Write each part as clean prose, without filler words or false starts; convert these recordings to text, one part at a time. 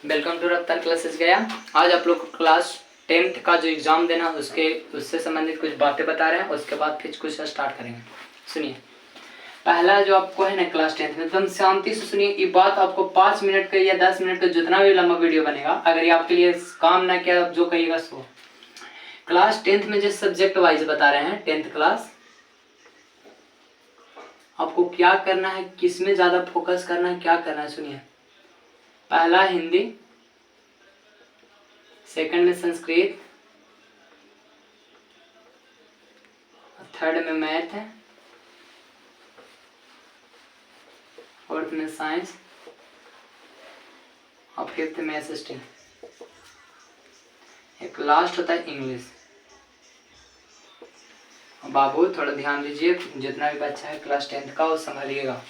Welcome to रफ्तार classes गया। आज आप लोग को क्लास 10th का जो एग्ज़ाम देना उससे संबंधित कुछ बातें बता रहे हैं। उसके बाद फिर कुछ स्टार्ट करेंगे। सुनिए, पहला जो आपको है ना क्लास 10th में एकदम शांति से सुनिए। ये बात आपको 5 मिनट का या 10 मिनट का जितना भी लंबा वीडियो बनेगा, अगर ये आपके लिए काम ना किया जो कहिएगा सो। क्लास 10th में जो सब्जेक्ट वाइज बता रहे हैं 10th क्लास, आपको क्या करना है, किस में ज़्यादा फोकस करना है, क्या करना है। सुनिए, पहला हिंदी, सेकंड में संस्कृत, थर्ड में मैथ है, फोर्थ में साइंस और फिफ्थ में एसएसटी। एक लास्ट होता है इंग्लिश। बाबू थोड़ा ध्यान दीजिए, जितना भी बच्चा है क्लास 10th का वो संभालिएगा।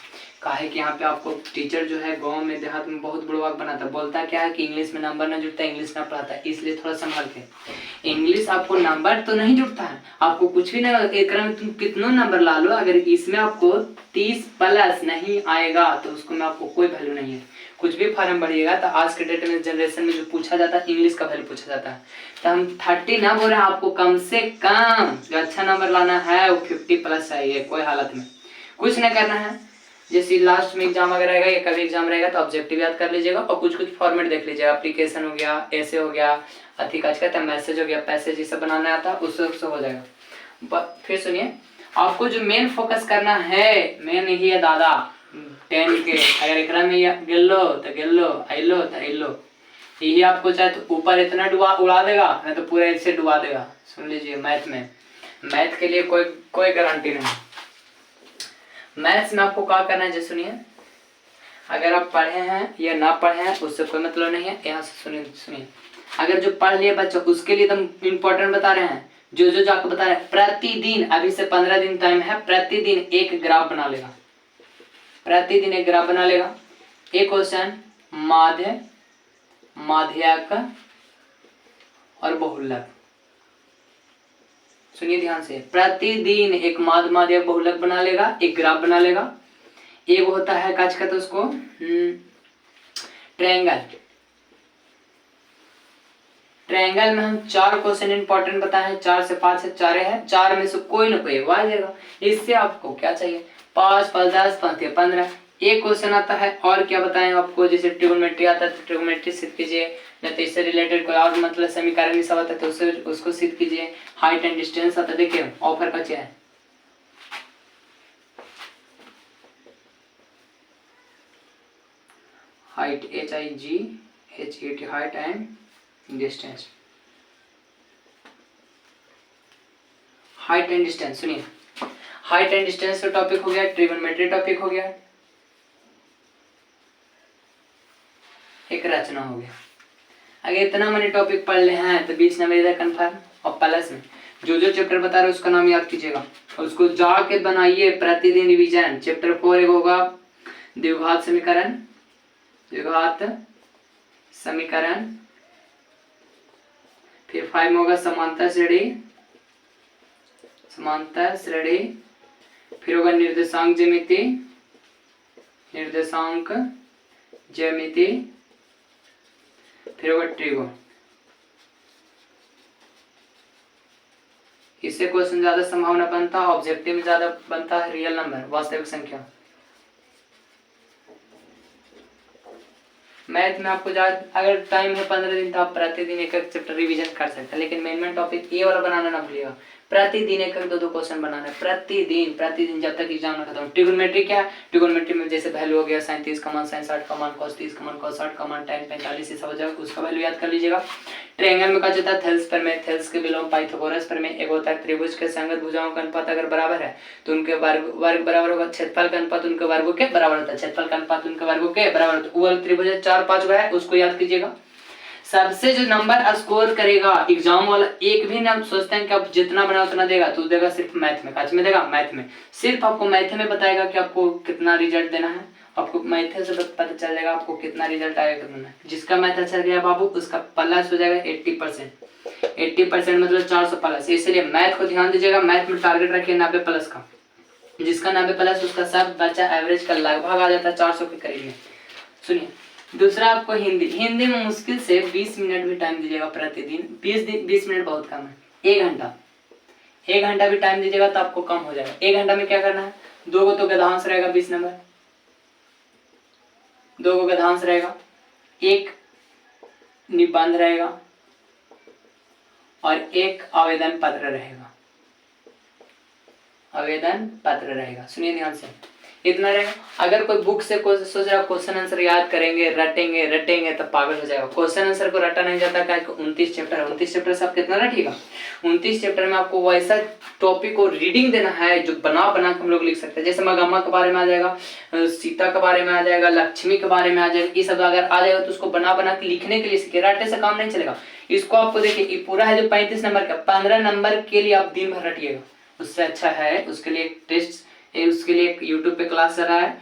काहे कि यहाँ पे आपको टीचर जो है गांव में देहात में बहुत बुड़वाक बनाता है। बोलता क्या है कि इंग्लिश में नंबर ना जुड़ता है, इंग्लिश ना पढ़ाता है, इसलिए थोड़ा संभाल के। इंग्लिश आपको नंबर तो नहीं जुड़ता है, आपको कुछ भी ना, एक में तुम कितना नंबर ला लो, अगर इसमें आपको 30+ नहीं आएगा तो उसको में आपको कोई वैल्यू नहीं है। कुछ भी फॉर्म भरिएगा तो आज के डेट में जनरेशन में जो पूछा जाता है इंग्लिश का वैल्यू पूछा जाता है। तो हम 30 ना बोल रहे हैं, आपको कम से कम जो अच्छा नंबर लाना है वो 50+ चाहिए। कोई हालत में कुछ नहीं करना है। जैसे लास्ट में एग्जाम अगर रहेगा या कभी एग्जाम रहेगा तो ऑब्जेक्टिव याद कर लीजिएगा और कुछ फॉर्मेट देख लीजिएगा। एप्लीकेशन हो गया, ऐसे हो गया, अति काज कहते हैं मैसेज हो गया, पैसेज ये सब बनाना आता है, उससे हो जाएगा। फिर सुनिए, आपको जो मेन फोकस करना है, मेन यही है दादा 10 के। अगर एक में गिल्लो तो गिल्लो, आइलो तो आइलो, यही आपको चाहे तो ऊपर इतना उड़ा देगा, नहीं तो पूरा इससे डुबा देगा। सुन लीजिए, मैथ के लिए कोई गारंटी नहीं। मैथ्स में आपको क्या करना है, जैसे सुनिए, अगर आप पढ़े हैं या ना पढ़े हैं उससे कोई मतलब नहीं है। यहाँ से सुनिए, अगर जो पढ़ लिए बच्चा उसके लिए एकदम इम्पोर्टेंट बता रहे हैं। जो आपको बता रहे हैं, प्रतिदिन अभी से 15 दिन टाइम है, प्रतिदिन एक ग्राफ बना लेगा। प्रतिदिन एक ग्राफ बना लेगा। एक क्वेश्चन माध्य, माध्यक और बहुलक। सुनिए ध्यान से, प्रतिदिन एक माध्यक बहुलक बना लेगा, एक ग्राफ बना लेगा। एक होता है काज का, तो उसको ट्रायंगल। ट्रायंगल में हम 4 क्वेश्चन इंपॉर्टेंट बताए हैं, 4 से 5 है, 4 है, 4 में से कोई ना कोई आ जाएगा। इससे आपको क्या चाहिए, 5 5 10 5 15 एक क्वेश्चन आता है। और क्या बताएं आपको, जैसे ट्रिगोनोमेट्री आता है तो ट्रिगोनोमेट्री सिद्ध कीजिए, नहीं तो इससे रिलेटेड कोई और मतलब समीकरण भी सब आता है तो उसको सिद्ध कीजिए। हाइट एंड डिस्टेंस आता है, देखिए ऑफर का क्या है, height HIGHET height and distance. Height and distance, सुनिए, हाइट एंड डिस्टेंस का टॉपिक हो गया, ट्रिगोनोमेट्री टॉपिक हो गया, एक रचना हो गया। अगर इतना मैंने टॉपिक पढ़ ले हैं तो 20 नंबर इधर कन्फर्म। और प्लस में जो चैप्टर बता रहे उसका नाम याद कीजिएगा, उसको जाके बनाइए प्रतिदिन रिवीजन। चैप्टर 4 एक होगा द्विघात समीकरण, द्विघात समीकरण। फिर 5 में होगा समांतर श्रेणी, समांतर श्रेणी। फिर होगा निर्देशांक ज्यामिति, निर्देशांक ज्यामिति। फिर होगा ट्रिगोन। इससे क्वेश्चन ज्यादा संभावना बनता है, ऑब्जेक्टिव में ज्यादा बनता है रियल नंबर, वास्तविक संख्या। मैथ में आपको अगर टाइम है 15 दिन तो आप प्रतिदिन एक चैप्टर रिवीजन कर सकते हैं, लेकिन मेन टॉपिक ये वाला बनाना ना भूलिएगा। प्रतिदिन एक 2 क्वेश्चन बनाना है, प्रतिदिन जब तक एग्जाम ना खत्म। ट्रिगोनोमेट्री क्या है, ट्रिगोनोमेट्री में जैसे वैल्यू हो गया sin 30 का मान sin 60 का मान cos 30 का मान cos 60 का मान tan 45 सब हो जाएगा, उसका वैल्यू याद कर लीजिएगा। ट्रायंगल में क्या होता है, थेल्स प्रमेय, थेल्स के विलोम, पाइथागोरस प्रमेय। एक होता है त्रिभुज के संगत भुजाओं का अनुपात अगर बराबर है तो उनके वर्ग बराबर होगा, क्षेत्रफल का अनुपात उनके वर्गों के बराबर होता है, क्षेत्रफल का अनुपात उनके वर्गों के बराबर होता है। वो त्रिभुज 4-5 हुआ है, उसको याद कीजिएगा। सबसे जो नंबर स्कोर करेगा एग्जाम वाला, एक भी नाम सोचते हैं कि आप जितना बना उतना देगा, तो देगा सिर्फ मैथ में। काच में देगा, मैथ में सिर्फ आपको मैथ में बताएगा कि आपको कितना रिजल्ट देना है। आपको मैथ से पता चल जाएगा आपको कितना रिजल्ट आएगा, कितना। जिसका मैथ अच्छा गया बाबू उसका प्लस हो जाएगा 80%। 80% मतलब 400+। इसलिए मैथ को ध्यान दीजिएगा, मैथ में टारगेट रखिए 90+ का। जिसका 90+ उसका सब बच्चा एवरेज का लगभग आ जाता है 400 के करीब में। सुनिए, दूसरा आपको हिंदी। हिंदी में मुश्किल से 20 मिनट भी टाइम दीजिएगा प्रतिदिन। 20 मिनट बहुत कम है। 1 घंटा भी टाइम दीजिएगा तो आपको कम हो जाएगा। 1 घंटा में क्या करना है, 2 को तो गद्यांश रहेगा 20 नंबर, 2 को गद्यांश रहेगा, 1 निबंध रहेगा और 1 आवेदन पत्र रहेगा। आवेदन पत्र रहेगा, सुनिए ध्यान से, इतना रहेगा। अगर कोई बुक से सोच रहा क्वेश्चन आंसर याद करेंगे, रटेंगे तो पागल हो जाएगा। क्वेश्चन आंसर को रटा नहीं जाता, क्या 29 चैप्टर है, 29 चैप्टर से आप कितना रटिएगा। 29 चैप्टर में आपको वैसा टॉपिक को रीडिंग देना है जो बना के हम लोग लिख सकते हैं। जैसे मगम्मा के बारे में आ जाएगा, सीता के बारे में आ जाएगा, लक्ष्मी के बारे में आ जाएगा, ये सब अगर आ जाएगा तो उसको बना के लिखने के लिए सीखे। रटने से काम नहीं चलेगा। इसको आपको देखिए पूरा है जो 35 नंबर का, 15 नंबर के लिए आप दिन भर रटिएगा। उससे अच्छा है, उसके लिए एक टेस्ट, उसके लिए एक यूट्यूब पे क्लास चल रहा है,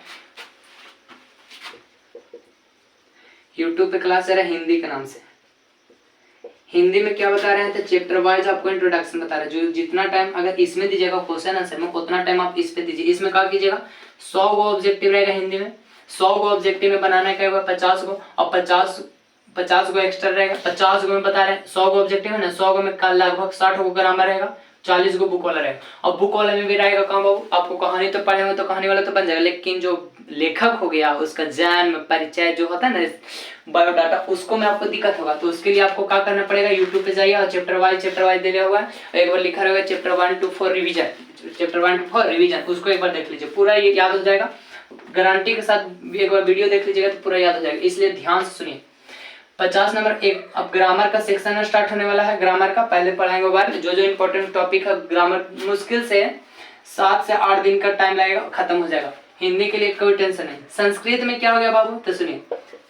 यूट्यूब पे क्लास चल रहा है हिंदी के नाम से। हिंदी में क्या बता रहे हैं, तो चैप्टर वाइज आपको इंट्रोडक्शन बता रहे हैं। जो जितना टाइम अगर इसमें दीजिएगा क्वेश्चन आंसर में, उतना टाइम आप इस पे दीजिए। इसमें क्या कीजिएगा, 100 गो ऑब्जेक्टिव रहेगा हिंदी में, 100 गो ऑब्जेक्टिव में बनाना क्या होगा 50 गो, और 50 गो एक्स्ट्रा रहेगा। 50 गो में बता रहे हैं, 100 गो ऑब्जेक्टिव है ना, 100 गो में लगभग 60 गो ग्रामर रहेगा, 40 गो बुक वाला रहेगा। और बुक वाले में भी रहेगा कहाँ बाबू, आपको कहानी तो पढ़े हो तो कहानी वाला तो बन जाएगा, लेकिन जो लेखक हो गया उसका जन्म परिचय जो होता है ना, बायोडाटा, उसको में आपको दिक्कत होगा। तो उसके लिए आपको क्या करना पड़ेगा, यूट्यूब पे जाइए और चैप्टर वाइज दिया हुआ है, एक बार लिखा रहेगा chapter 1 to 4 revision, chapter 1 to 4 revision, उसको एक बार देख लीजिए, पूरा ये याद हो जाएगा। गारंटी के साथ एक बार वीडियो देख लीजिएगा तो पूरा याद हो जाएगा। इसलिए ध्यान से सुनिए। 50 नंबर एक, अब ग्रामर का सेक्शन स्टार्ट होने वाला है। ग्रामर का पहले पढ़ाएंगे बार जो इंपॉर्टेंट टॉपिक है ग्रामर, मुश्किल से 7 से 8 दिन का टाइम लगेगा, खत्म हो जाएगा। हिंदी के लिए कोई टेंशन नहीं। संस्कृत में क्या हो गया बाबू, तो सुनिए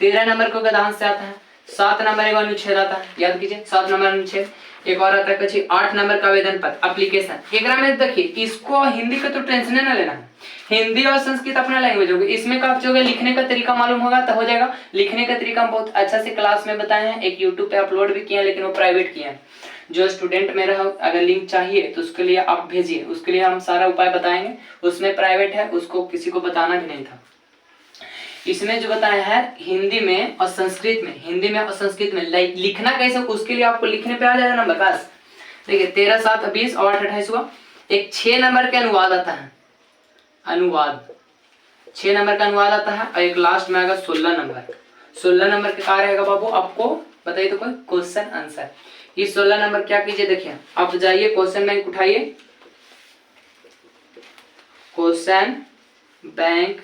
13 नंबर को गद्यांश से आता है, 7 नंबर एक अनुच्छेद आता है, याद कीजिए 7 नंबर अनुच्छेद। एक और आता है 8 नंबर का आवेदन पत्र एप्लीकेशन। एक में देखिए, इसको हिंदी का तो टेंशन ना लेना है, हिंदी और संस्कृत अपना लैंग्वेज होगी। इसमें का जो लिखने का तरीका मालूम होगा तो हो जाएगा। लिखने का तरीका हम बहुत अच्छा से क्लास में बताए हैं, एक यूट्यूब पे अपलोड भी किया है, लेकिन वो प्राइवेट किया है। जो स्टूडेंट मेरा अगर लिंक चाहिए तो उसके लिए आप भेजिए, उसके लिए हम सारा उपाय बताएंगे। उसमें प्राइवेट है, उसको किसी को बताना भी नहीं था। इसमें जो बताया है हिंदी में और संस्कृत में, हिंदी में और संस्कृत में लिखना कैसे, उसके लिए आपको लिखने पे आ जाएगा नंबर। बस देखिए 13, 7, 20 और 8, 28 हुआ। एक 6 नंबर के अनुवाद आता है, अनुवाद 6 नंबर का अनुवाद आता है, और एक लास्ट में आएगा 16 नंबर। 16 नंबर के क्या रहेगा बाबू, आपको बताइए तो कोई क्वेश्चन आंसर। ये 16 नंबर क्या कीजिए, देखिए आप जाइए क्वेश्चन बैंक उठाइए, क्वेश्चन बैंक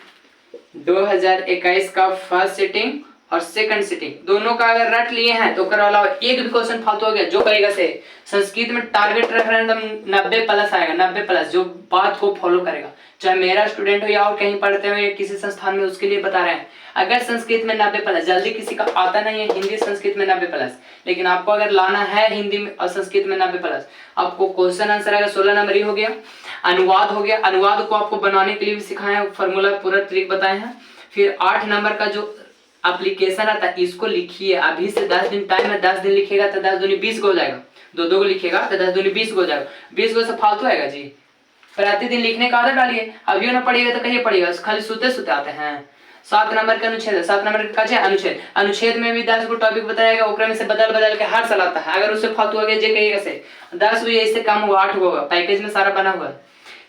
2021 का फर्स्ट सिटिंग और सेकंड सिटिंग दोनों का अगर रट लिए हैं तो करो अलावा एक भी क्वेश्चन फालतू हो गया जो करेगा से। संस्कृत में टारगेट रख रहे हैं एकदम 90+ आएगा, 90+, जो बात को फॉलो करेगा। चाहे मेरा स्टूडेंट हो या और कहीं पढ़ते हो या किसी संस्थान में, उसके लिए बता रहे हैं। अगर संस्कृत में 90+, जल्दी किसी का आता नहीं है हिंदी संस्कृत में 90+, लेकिन आपको अगर लाना है हिंदी में और संस्कृत में 90+, आपको क्वेश्चन आंसर अगर 16 नंबर ही हो गया। अनुवाद हो गया, अनुवाद को आपको बनाने के लिए भी सिखाए हैं, फॉर्मूला पूरा ट्रिक बताए हैं। फिर 8 नंबर का जो एप्लीकेशन आता है, इसको लिखिए अभी से 10 दिन टाइम है। 10 दिन लिखेगा तो 10 दूनी 20 हो जाएगा, 2 को लिखेगा तो 10 दूनी 20 हो जाएगा। 20 से फालतू आएगा जी। प्रतिदिन लिखने का आदत डालिए, अभी ना पढ़िएगा तो कहिए पढ़िएगा, खाली सोते आते हैं। 7 नंबर का अनुच्छेद है, 7 नंबर का अनुच्छेद, अनुच्छेद में भी 10 को टॉपिक बताएगा, ओकरा में से बदल के हर साल आता है। अगर उससे फालतू आ गया जे कहिएगा से 10 हुई, इससे कम हुआ 8 होगा, पैकेज में सारा बना हुआ है।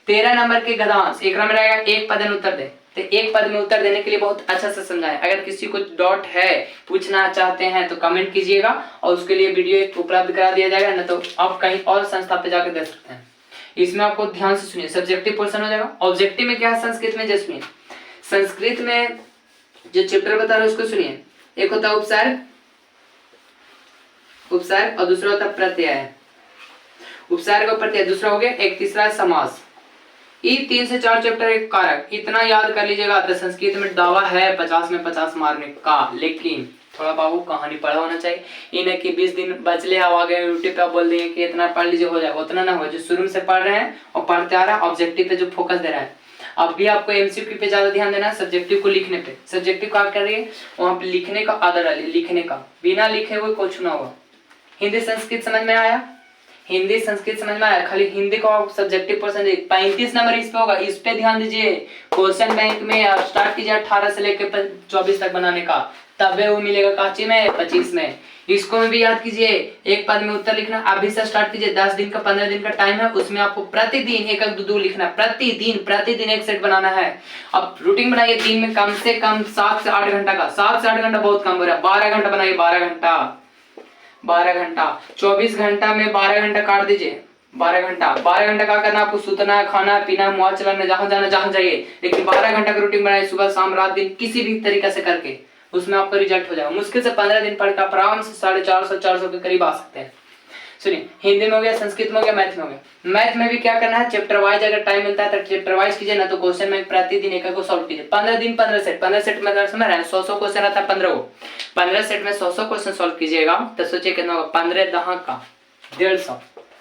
13 नंबर के गद्यांश, एक में रहेगा एक पद में उत्तर दे, तो एक पद में उत्तर देने के लिए बहुत अच्छा से समझाएं। अगर किसी को डॉट है, पूछना चाहते हैं तो कमेंट कीजिएगा और उसके लिए वीडियो उपलब्ध करा दिया जाएगा, न तो आप कहीं और संस्था पे जाकर दे सकते हैं। इसमें आपको ध्यान से सुनिए, सब्जेक्टिव पोर्शन हो जाएगा। ऑब्जेक्टिव में क्या है संस्कृत में, जैसे सुनिए संस्कृत में जो चैप्टर बता रहे उसको सुनिए। एक होता है उपसर्ग और दूसरा होता है प्रत्यय। उपसर्ग और प्रत्यय दूसरा हो गया, एक तीसरा है समास। ये 3 से 4 चैप्टर एक कारक, इतना याद कर लीजिएगा। तो संस्कृत में दावा है 50 में 50 मारने का, लेकिन थोड़ा बाबू कहानी पढ़ा होना चाहिए। ये नहीं कि 20 दिन बचले आ गए यूट्यूब पे बोल दिए कि इतना पढ़ लीजिए हो जाएगा, उतना ना हो। जो शुरू से पढ़ रहे हैं और पढ़ते आ रहा है, ऑब्जेक्टिव पे जो फोकस दे रहा है। अब भी आपको एमसीक्यू पे ज्यादा ध्यान देना है, सब्जेक्टिव को लिखने पे। सब्जेक्टिव क्या कर रही है, वहां पे लिखने का आदत डालिए, लिखने का, बिना लिखे हुए कुछ ना होगा। हिंदी संस्कृत समझ में आया, हिंदी संस्कृत समझ में आया। खाली हिंदी को आप सब्जेक्टिव पर्सन 35 नंबर इस पे होगा, इस पे ध्यान दीजिए। क्वेश्चन बैंक में स्टार्ट कीजिए 18 से लेकर 24 तक बनाने का, तब वो मिलेगा काची में 25 में। इसको में भी याद कीजिए, एक पद में उत्तर लिखना अभी से स्टार्ट कीजिए। 10 दिन का 15 दिन का टाइम है, उसमें आपको प्रतिदिन एक एक दो लिखना, प्रतिदिन एक सेट बनाना है। अब रूटीन बनाइए, दिन में कम से कम 7 से 8 घंटा का। 7 से 8 घंटा बहुत कम हो रहा है, 12 घंटा बनाइए। 12 घंटा 24 घंटा में 12 घंटा काट दीजिए। 12 घंटा क्या करना आपको? सुतना, खाना पीना, मोबाइल चलाना, जहां जाना जहां जाइए, लेकिन 12 घंटा का रूटीन बनाइए, सुबह शाम रात दिन, किसी भी तरीके से करके उसमें आपका रिजल्ट हो जाएगा। मुश्किल से 15 दिन पढ़ कर आराम से 450 के करीब आ सकते हैं। सुनिए, हिंदी में हो गया, संस्कृत में हो गया, मैथ में हो गया। मैथ में भी क्या करना है, चैप्टर वाइज अगर टाइम मिलता है तो चैप्टर वाइज कीजिए, ना तो क्वेश्चन में प्रतिदिन एक को सॉल्व कीजिए। 15 दिन 15 सेट, 15 सेट में समझ रहे हैं, 100 क्वेश्चन रहता है 15 को। 15 सेट में 100 क्वेश्चन सॉल्व कीजिएगा तो सोचिए कितना होगा, 15 दहां का 150,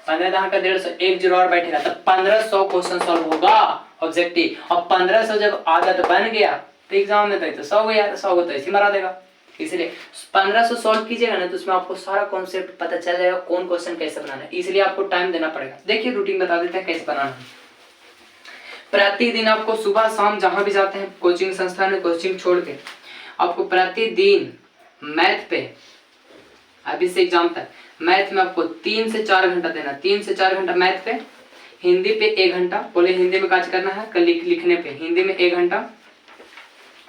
15 दहां का 150, एक जीरो और बैठेगा तो 1500 क्वेश्चन सॉल्व होगा ऑब्जेक्टिव। और 1500 जब आदत बन गया तो एग्जाम में तो 100 गया, 100 को तो ऐसे मरा देगा। इसलिए 1500 सॉल्व कीजिएगा ना तो उसमें आपको सारा कॉन्सेप्ट पता चल जाएगा, कौन क्वेश्चन कैसे बनाना है। इसलिए आपको टाइम देना पड़ेगा। देखिए रूटीन बता देते हैं कैसे बनाना है। प्रतिदिन आपको सुबह शाम जहां भी जाते हैं कोचिंग संस्थान में, कोचिंग छोड़ के आपको प्रतिदिन मैथ पे, अभी से एग्जाम तक मैथ में आपको 3 से 4 घंटा देना। 3 से 4 घंटा मैथ पे, हिंदी पे 1 घंटा, बोले हिंदी में काज करना है, कल लिखने पे हिंदी में 1 घंटा,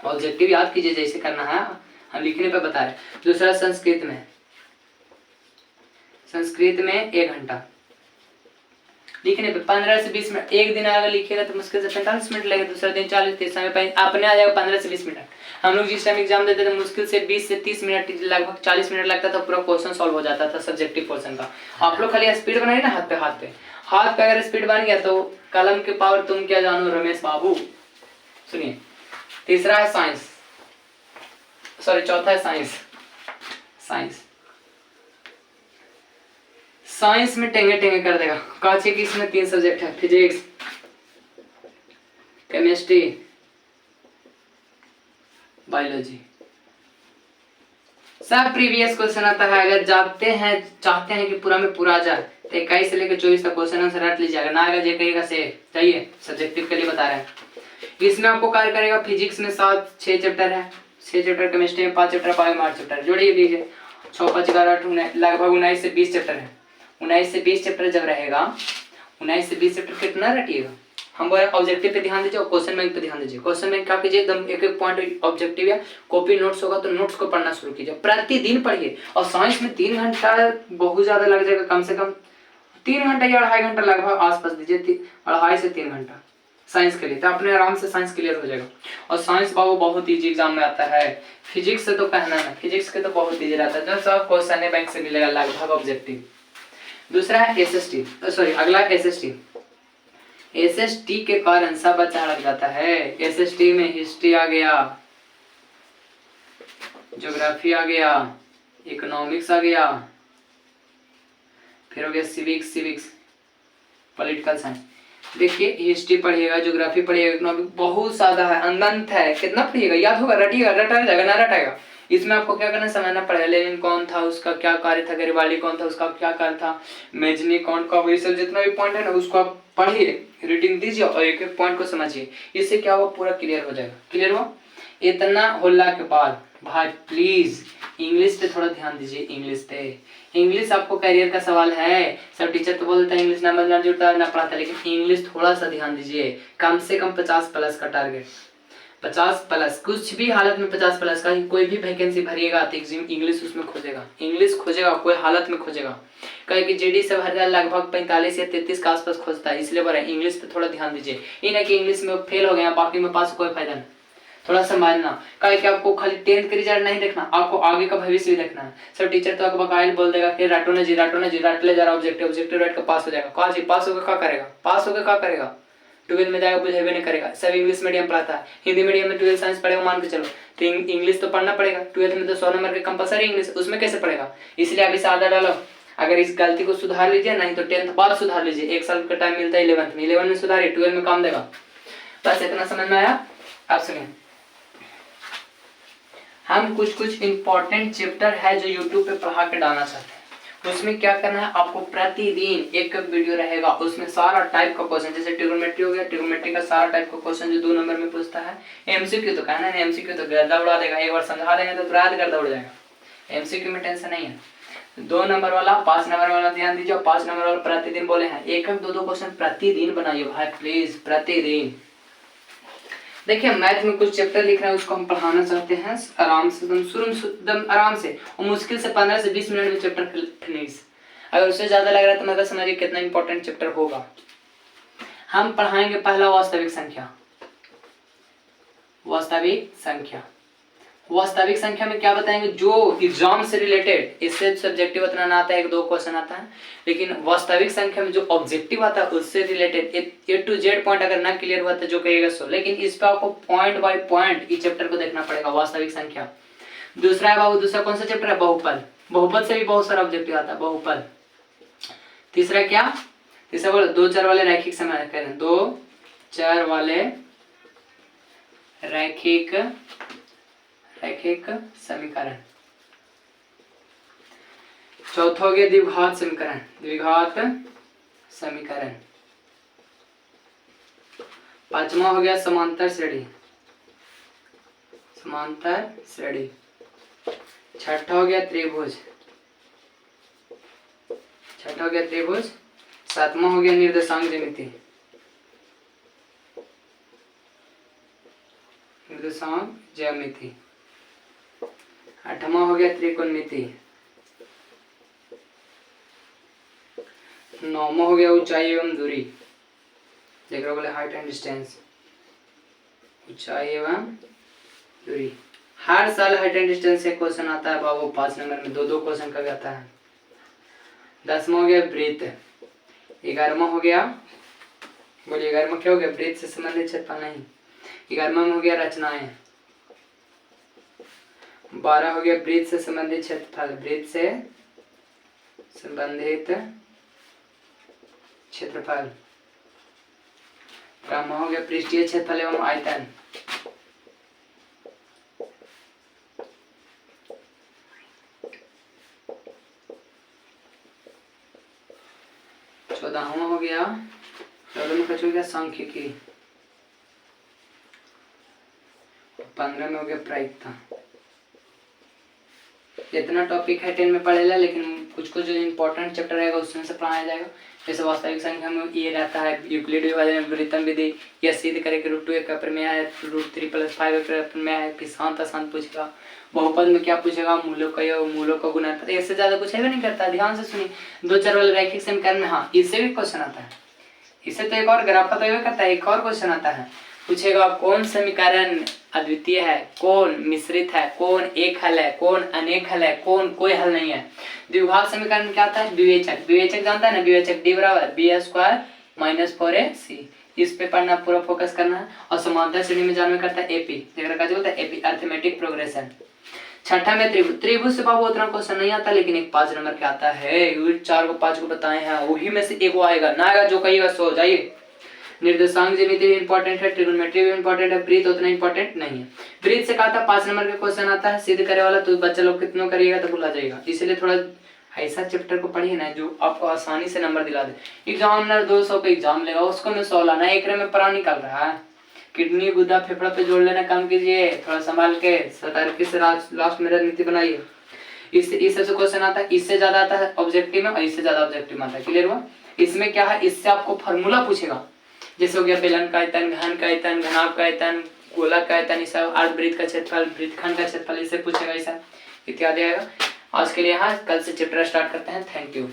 ऑब्जेक्टिव याद कीजिए जैसे करना है, हम लिखने पे बता रहे। दूसरा संस्कृत में 1 घंटा, लिखने पे 15 से 20 मिनट। एक दिन अगर लिखिएगा तो मुश्किल से 45 मिनट लगेगा, दूसरा दिन 40, तीसरा में अपने आ जाएगा 15 से 20 मिनट। हम लोग जिस टाइम एग्जाम देते थे मुश्किल से 20 से 30 मिनट, लगभग 40 मिनट लगता था, पूरा क्वेश्चन सॉल्व हो जाता था सब्जेक्टिव पोर्शन का। आप लोग खाली स्पीड बनाइए ना, हाथ पे अगर स्पीड बन गया तो कलम के पावर तुम क्या जानो रमेश बाबू। सुनिए, तीसरा है साइंस, सॉरी चौथा है साइंस में टेंगे कर देगा। काचे की इसमें 3 सब्जेक्ट है, फिजिक्स, केमिस्ट्री, बायोलॉजी। सब प्रीवियस क्वेश्चन आता है। अगर चाहते हैं कि पूरा में पूरा आ जाए तो 21 से लेकर 24 तक क्वेश्चन आंसर रट लीजिएगा, ना आएगा जे कहिएगा से चाहिए। सब्जेक्टिव के लिए बता रहे हैं। इसमें आपको कार्य करेगा, फिजिक्स में 6 चैप्टर है, 6 चैप्टर, केमिस्ट्री में 5 चैप्टर, बायो में 8 चैप्टर, जोड़िए लीजिए 6 5 11 लगभग 19 से 20 चैप्टर है। 19 से 20 चैप्टर जब रहेगा, 19 से 20 चैप्टर कितना रटिएगा। हम बोले ऑब्जेक्टिव पे ध्यान दीजिए और क्वेश्चन बैंक पे ध्यान दीजिए। क्वेश्चन बैंक क्या कीजिए, एकदम एक एक पॉइंट ऑब्जेक्टिव या कॉपी नोट्स होगा तो नोट्स को पढ़ना शुरू कीजिए, प्रतिदिन पढ़िए। और साइंस में 3 घंटा बहुत ज्यादा लग जाएगा, कम से कम 3 घंटा या 2.5 घंटा लगभग आसपास दीजिए, 2.5 से 3 घंटा साइंस के लिए, तो अपने आराम से साइंस क्लियर हो जाएगा। और साइंस बाबू बहुत इजी एग्जाम में आता है। फिजिक्स से तो कहना है, फिजिक्स के तो बहुत इजी रहता है, जो सब क्वेश्चन बैंक से मिलेगा लगभग ऑब्जेक्टिव। दूसरा है एसएसटी, सॉरी अगला एसएसटी। एसएसटी के कारण सब अच्छा लग जाता है। एसएसटी में हिस्ट्री आ गया, ज्योग्राफी आ गया, इकोनॉमिक्स आ गया, फिर हो गया सिविक्स, पॉलिटिकल साइंस। देखिए हिस्ट्री पढ़िएगा, ज्योग्राफी पढ़िएगा, इकोनॉमिक्स बहुत ज्यादा है, अनंत है। कितना पढ़िएगा, याद होगा, रटिएगा, रटा जाएगा ना रटाएगा। इसमें आपको क्या करना, समझना पड़ेगा लेनिन कौन था, उसका क्या कार्य था, गरिबाल्डी कौन था, उसका क्या कार्य था, मेजनी कौन का, ये सब जितना भी पॉइंट है ना उसको आप पढ़िए, रीडिंग दीजिए और एक एक पॉइंट को समझिए। इससे क्या हुआ, पूरा क्लियर हो जाएगा। क्लियर हुआ। इतना होला के बाद भाई प्लीज इंग्लिश पे थोड़ा ध्यान दीजिए। इंग्लिश आपको करियर का सवाल है। सब टीचर तो बोलते हैं इंग्लिश ना जुड़ता है ना पढ़ाता, लेकिन इंग्लिश थोड़ा सा ध्यान दीजिए। कम से कम 50+ का टारगेट, 50+, कुछ भी हालत में 50+ का। कोई भी वैकेंसी भरिएगा तो इंग्लिश उसमें खोजेगा, कोई हालत में खोजेगा। कहे कि जेडी से भर लगभग 45 या 33 के आसपास खोजता है, इसलिए बोल रहे हैं इंग्लिश पे थोड़ा ध्यान दीजिए। ये ना कि इंग्लिश में फेल हो गया बाकी में पास, कोई फायदा नहीं। थोड़ा समझना, कहे कि आपको खाली 10th का रिजल्ट नहीं देखना, आपको आगे का भविष्य भी देखना है। सब टीचर तो आपको बकायल बोल देगा कि राटो ना जी रट ले जा रहा, ऑब्जेक्टिव राइट का पास हो जाएगा। कहा जी पास होकर क्या करेगा, 12 में जाएगा बुझेबे नहीं करेगा। सब इंग्लिश मीडियम पढ़ाता है, हिंदी मीडियम में 12 साइंस पढ़ेगा मान के चलो, तो इंग्लिश तो पढ़ना पड़ेगा। 12th में तो 100 नंबर के कंपलसरी इंग्लिश, उसमें कैसे पढ़ेगा। इसलिए अभी से आदत डालो। अगर इस गलती को सुधार लीजिए, नहीं तो 10th बाद सुधार लीजिए। 1 साल का टाइम मिलता है 11th में सुधारिए, 12 में काम देगा। बस इतना समझ में आया। आप सुनिए, हम कुछ इंपॉर्टेंट चैप्टर है जो यूट्यूब पे पढ़ा के डालना चाहते हैं। उसमें क्या करना है आपको, प्रतिदिन एक वीडियो रहेगा, उसमें सारा टाइप का क्वेश्चन, जैसे ट्रिग्नोमेट्री हो गया, ट्रिग्नोमेट्री का सारा टाइप का क्वेश्चन जो 2 नंबर में पूछता है। एमसीक्यू तो कहना है, एमसीक्यू तो गर्दा उड़ा देगा, एक बार समझा देंगे तो तुरंत गर्दा उड़ जाएगा। एमसीक्यू में टेंशन नहीं है। 2 नंबर वाला, 5 नंबर वाला ध्यान दीजिए, 5 नंबर वाला प्रतिदिन बोले हैं, एक 2 क्वेश्चन प्रतिदिन बनाइए भाई प्लीज, प्रतिदिन। देखिए मैथ में कुछ चैप्टर लिख रहे हैं, उसको हम पढ़ाना चाहते हैं आराम से, एकदम आराम से, और मुश्किल से 15 से 20 मिनट में चैप्टर फिनिश। अगर उससे ज्यादा लग रहा है तो मतलब समझिए कितना इंपॉर्टेंट चैप्टर होगा। हम पढ़ाएंगे पहला वास्तविक संख्या। वास्तविक संख्या, वास्तविक संख्या में क्या बताएंगे, जो एग्जाम से रिलेटेड, इससे सब्जेक्टिव उतना ना आता है, 1-2 क्वेश्चन आता है, लेकिन वास्तविक संख्या में जो ऑब्जेक्टिव आता है उससे related A to Z point अगर ना क्लियर हुआ तो जो कहिएगा सो, लेकिन इस पे आपको पॉइंट बाय पॉइंट इस चैप्टर को देखना पड़ेगा, वास्तविक संख्या। दूसरा है बाबू, दूसरा कौन सा चैप्टर है, बहुपद। बहुपद से भी बहुत सारा ऑब्जेक्टिव आता है, बहुपद। तीसरा क्या, तीसरा बोलो 2 चर वाले रैखिक समीकरण, 2 चर वाले रैखिक समीकरण। चौथा हो गया द्विघात समीकरण, द्विघात समीकरण। 5वां हो गया समांतर श्रेणी, समांतर श्रेणी। 6ठा हो गया त्रिभुज, 6ठा हो गया त्रिभुज। 7वां हो गया निर्देशांक ज्यामिति, निर्देशांक ज्यामिति। 8वां हो गया त्रिकोणमिति। 9वां हो गया ऊंचाई एवं दूरी, देख रहे बोले हाइट एंड डिस्टेंस, ऊंचाई एवं दूरी। हर साल हाइट एंड डिस्टेंस से क्वेश्चन आता है बाबू, 5 नंबर में 2-2 क्वेश्चन का भी आता है। 10वां हो गया वृत्त। 11वां हो गया, बोलिए 11वां क्या हो गया, वृत्त से संबंधित क्षेत्रफल नहीं। 11वां में हो गया रचनाएं। 12 हो गया वृत्त से संबंधित क्षेत्रफल, वृत्त से संबंधित क्षेत्रफल। 13वां हो गया पृष्ठीय क्षेत्रफल एवं आयतन। 14वां हो गया, 14 में हो गया सांख्यिकी। 15 में हो गया प्रायिकता। इतना टॉपिक है 10 में पढ़ेगा, लेकिन कुछ कुछ जो इम्पोर्टेंट चैप्टर रहेगा उसमें से पढ़ाया जाएगा। जैसे वास्तविक संख्या में ये रहता है यूक्लिड विभाजन विवर्तन विधि, यह सिद्ध करे कि √2 एक प्रमेय है, √3 + 5 एक प्रमेय है, फिर शांत अशांत पूछेगा। बहुपद में क्या पूछेगा, मूलों का योग, मूलों का गुणनफल, इससे ज्यादा कुछ है नहीं करता। ध्यान से सुनिए, 2 चर वाले रैखिक समीकरण में हाँ इससे भी क्वेश्चन आता है, इससे तो एक और ग्राफा तो करता है, एक और क्वेश्चन आता है, पूछेगा कौन समीकरण अद्वितीय है, कौन मिश्रित है, कौन एक हल है, कौन अनेक हल है, कौन कोई हल नहीं है। द्विघात समीकरण क्या आता है, विवेचक, विवेचक जानता है ना, विवेचक D = B² - 4AC। इस पे पढ़ना, पूरा फोकस करना है। और समांतर श्रेणी में जानना करता है AP, देखा बोलता है AP अरिथमेटिक प्रोग्रेशन। 6ठा में त्रिभुज, त्रिभुज से बाबू उतना क्वेश्चन नहीं आता, लेकिन एक 5 नंबर के आता है। 4 को 5 को बताए हैं, वही में से एक आएगा ना, आएगा जो कहिएगा सो जाइए। निर्देशांक ज्यामिति भी इंपॉर्टेंट है, ट्रिग्नोमेट्री भी इंपॉर्टेंट है, वृत्त उतना इंपॉर्टेंट नहीं है। वृत्त से कहा था 5 नंबर का क्वेश्चन आता है, सिद्ध करे वाला, तो बच्चा लोग कितनों करिएगा तो भुला जाएगा। इसलिए थोड़ा ऐसा चैप्टर को पढ़िए ना जो आपको आसानी से नंबर दिला दे। एग्जामिनर 200 पे एग्जाम लेगा, उसको में 100 लाना, एक में परा निकल रहा है। किडनी गुद्दा फेफड़ा पे जोड़ लेना काम कीजिए, थोड़ा संभाल के, सतर्क से लास्ट में रणनीति बनाइए। इससे क्वेश्चन आता है, इससे ज्यादा आता है ऑब्जेक्टिव में, और इससे ज्यादा ऑब्जेक्टिव में आता है। क्लियर हुआ। इसमें क्या है, इससे आपको फार्मूला पूछेगा, जैसे हो गया बेलन का आयतन, घन का आयतन, घनाभ का आयतन, गोला का आयतन, इस अर्धवृत्त का क्षेत्रफल, वृत्तखंड का क्षेत्रफल, इससे पूछेगा, ऐसा इत्यादि आएगा। आज के लिए यहाँ, कल से चैप्टर स्टार्ट करते हैं। Thank you.